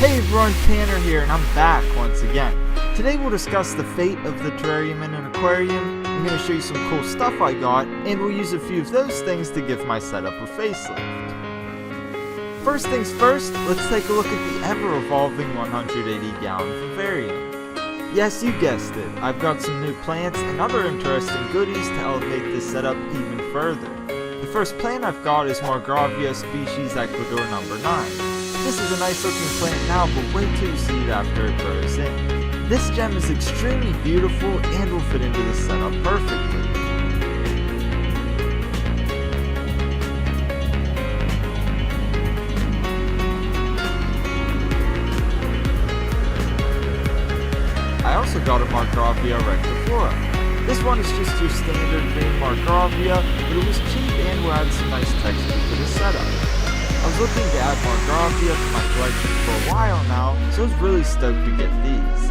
Hey everyone, Tanner here, and I'm back once again. Today we'll discuss the fate of the terrarium in an aquarium. I'm going to show you some cool stuff I got, and we'll use a few of those things to give my setup a facelift. First things first, let's take a look at the ever-evolving 180-gallon vivarium. Yes, you guessed it, I've got some new plants and other interesting goodies to elevate this setup even further. The first plant I've got is Margravia species Ecuador number 9. This is a nice looking plant now, but wait till you see it after it grows in. This gem is extremely beautiful and will fit into the setup perfectly. I also got a Margravia rectiflora. This one is just your standard green Margravia, but it was cheap and will add some nice texture to the setup. I was looking to add Margravia to my collection for a while now, so I was really stoked to get these.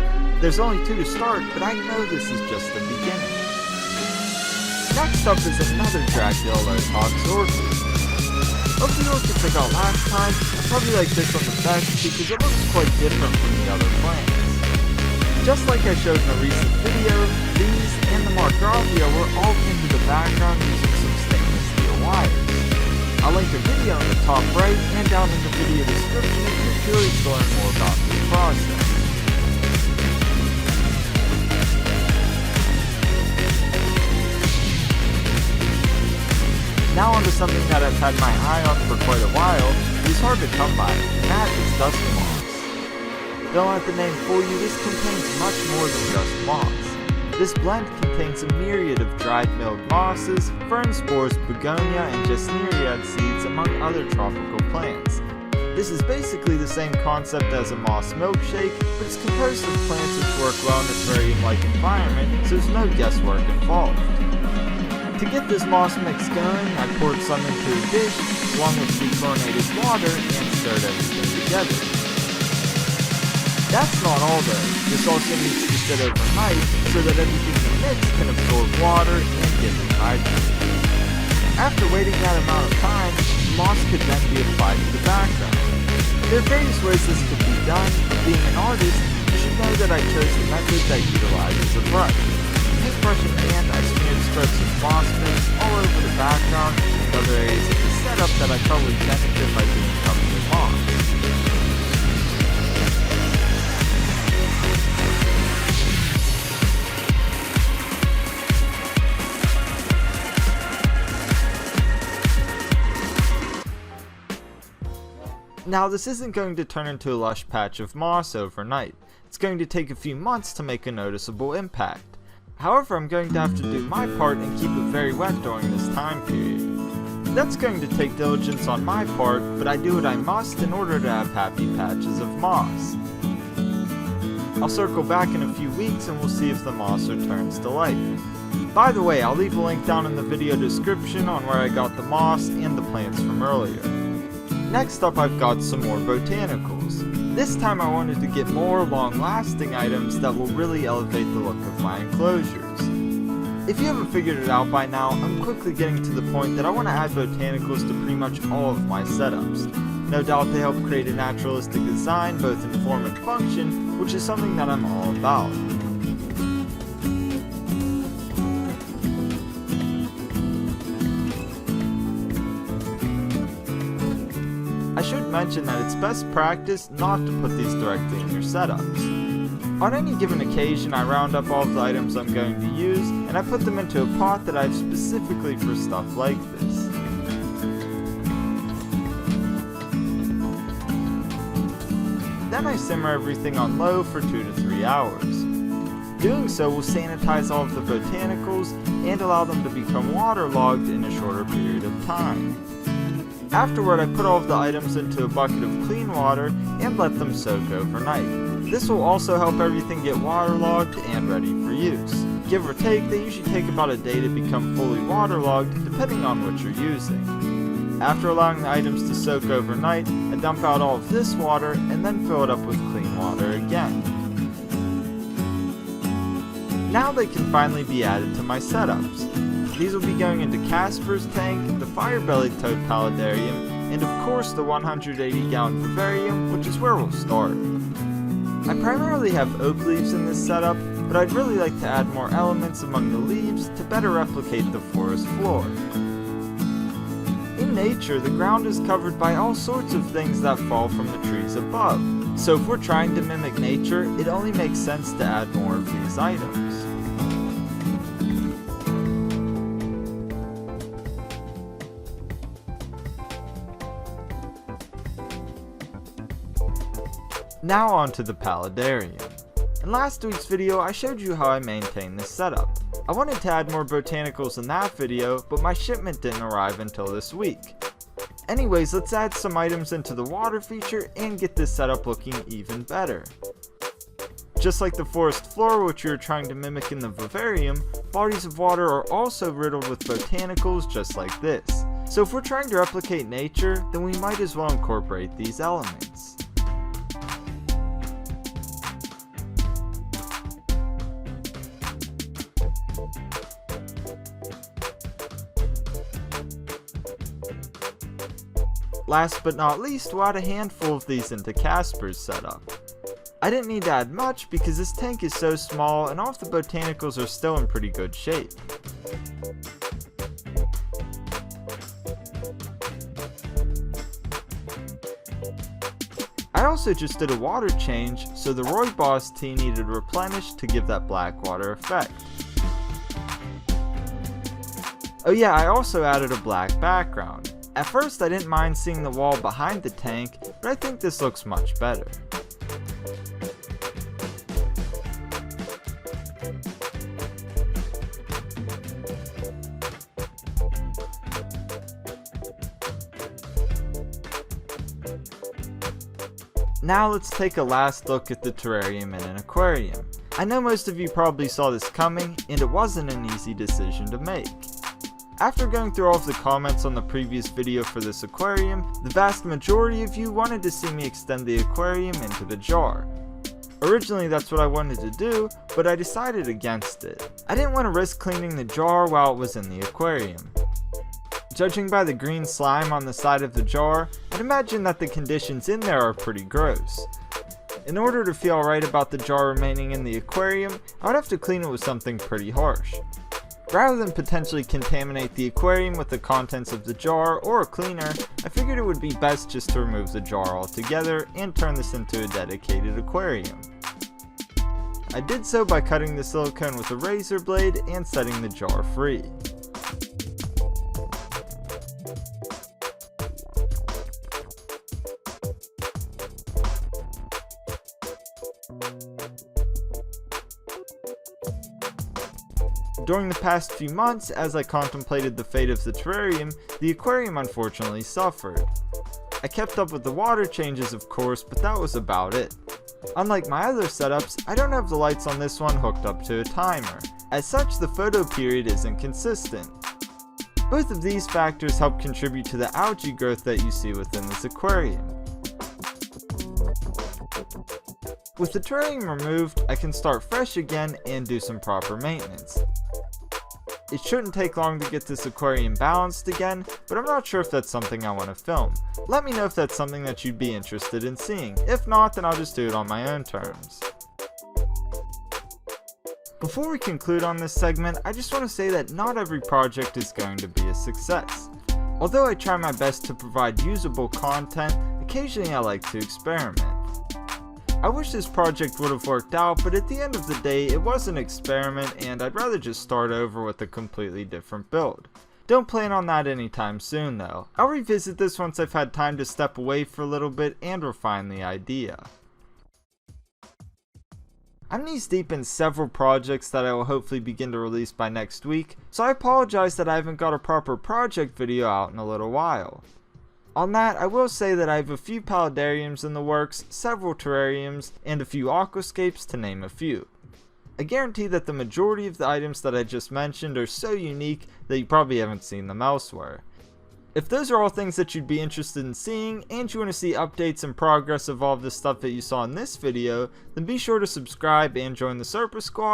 There's only 2 to start, but I know this is just the beginning. Next up is another Dracula Lotox orchid. Of the orchids I got last time, I probably like this one the best because it looks quite different from the other plants. Just like I showed in a recent video, these and the Margravia were all into the background using some stainless steel wires. I'll link a video in the top right and down in the video description if you're curious to learn more about this process. Now onto something that I've had my eye on for quite a while, it is hard to come by, and that is dust moss. Don't let the name fool you, this contains much more than just moss. This blend contains a myriad of dried milled mosses, fern spores, begonia, and gesneriad seeds, among other tropical plants. This is basically the same concept as a moss milkshake, but it's composed of plants which work well in a terrarium-like environment, so there's no guesswork involved. To get this moss mix going, I poured some into a dish, along with dechlorinated water, and stirred everything together. That's not all though, this also needs to sit overnight so that everything in the mix can absorb water and get dehydrated. After waiting that amount of time, the moss could then be applied to the background. There are various ways this could be done, but being an artist, you should know that I chose the method that utilizes a brush. Paintbrush in hand, I smeared strips of moss mix all over the background and other areas of the setup that I felt would benefit by being covered with moss. Now this isn't going to turn into a lush patch of moss overnight. It's going to take a few months to make a noticeable impact. However, I'm going to have to do my part and keep it very wet during this time period. That's going to take diligence on my part, but I do what I must in order to have happy patches of moss. I'll circle back in a few weeks and we'll see if the moss returns to life. By the way, I'll leave a link down in the video description on where I got the moss and the plants from earlier. Next up, I've got some more botanicals. This time I wanted to get more long-lasting items that will really elevate the look of my enclosures. If you haven't figured it out by now, I'm quickly getting to the point that I want to add botanicals to pretty much all of my setups. No doubt they help create a naturalistic design both in form and function, which is something that I'm all about. I should mention that it's best practice not to put these directly in your setups. On any given occasion, I round up all of the items I'm going to use, and I put them into a pot that I've specifically for stuff like this. Then I simmer everything on low for 2 to 3 hours. Doing so will sanitize all of the botanicals and allow them to become waterlogged in a shorter period of time. Afterward, I put all of the items into a bucket of clean water and let them soak overnight. This will also help everything get waterlogged and ready for use. Give or take, they usually take about a day to become fully waterlogged, depending on what you're using. After allowing the items to soak overnight, I dump out all of this water and then fill it up with clean water again. Now they can finally be added to my setups. These will be going into Casper's tank, the fire-bellied toad paludarium, and of course the 180-gallon vivarium, which is where we'll start. I primarily have oak leaves in this setup, but I'd really like to add more elements among the leaves to better replicate the forest floor. In nature, the ground is covered by all sorts of things that fall from the trees above, so if we're trying to mimic nature, it only makes sense to add more of these items. Now onto the paludarium. In last week's video, I showed you how I maintain this setup. I wanted to add more botanicals in that video, but my shipment didn't arrive until this week. Anyways, let's add some items into the water feature and get this setup looking even better. Just like the forest floor, which we were trying to mimic in the vivarium, bodies of water are also riddled with botanicals just like this. So if we're trying to replicate nature, then we might as well incorporate these elements. Last but not least, we'll add a handful of these into Casper's setup. I didn't need to add much because this tank is so small and all of the botanicals are still in pretty good shape. I also just did a water change, so the rooibos tea needed replenished to give that black water effect. Oh yeah, I also added a black background. At first I didn't mind seeing the wall behind the tank, but I think this looks much better. Now let's take a last look at the terrarium in an aquarium. I know most of you probably saw this coming, and it wasn't an easy decision to make. After going through all of the comments on the previous video for this aquarium, the vast majority of you wanted to see me extend the aquarium into the jar. Originally that's what I wanted to do, but I decided against it. I didn't want to risk cleaning the jar while it was in the aquarium. Judging by the green slime on the side of the jar, I'd imagine that the conditions in there are pretty gross. In order to feel alright about the jar remaining in the aquarium, I would have to clean it with something pretty harsh. Rather than potentially contaminate the aquarium with the contents of the jar or a cleaner, I figured it would be best just to remove the jar altogether and turn this into a dedicated aquarium. I did so by cutting the silicone with a razor blade and setting the jar free. During the past few months, as I contemplated the fate of the terrarium, the aquarium unfortunately suffered. I kept up with the water changes of course, but that was about it. Unlike my other setups, I don't have the lights on this one hooked up to a timer. As such, the photo period isn't consistent. Both of these factors help contribute to the algae growth that you see within this aquarium. With the terrarium removed, I can start fresh again and do some proper maintenance. It shouldn't take long to get this aquarium balanced again, but I'm not sure if that's something I want to film. Let me know if that's something that you'd be interested in seeing. If not, then I'll just do it on my own terms. Before we conclude on this segment, I just want to say that not every project is going to be a success. Although I try my best to provide usable content, occasionally I like to experiment. I wish this project would have worked out, but at the end of the day, it was an experiment and I'd rather just start over with a completely different build. Don't plan on that anytime soon though. I'll revisit this once I've had time to step away for a little bit and refine the idea. I'm knees deep in several projects that I will hopefully begin to release by next week, so I apologize that I haven't got a proper project video out in a little while. On that, I will say that I have a few paludariums in the works, several terrariums, and a few aquascapes to name a few. I guarantee that the majority of the items that I just mentioned are so unique that you probably haven't seen them elsewhere. If those are all things that you'd be interested in seeing, and you want to see updates and progress of all of the stuff that you saw in this video, then be sure to subscribe and join the Serpa Squad.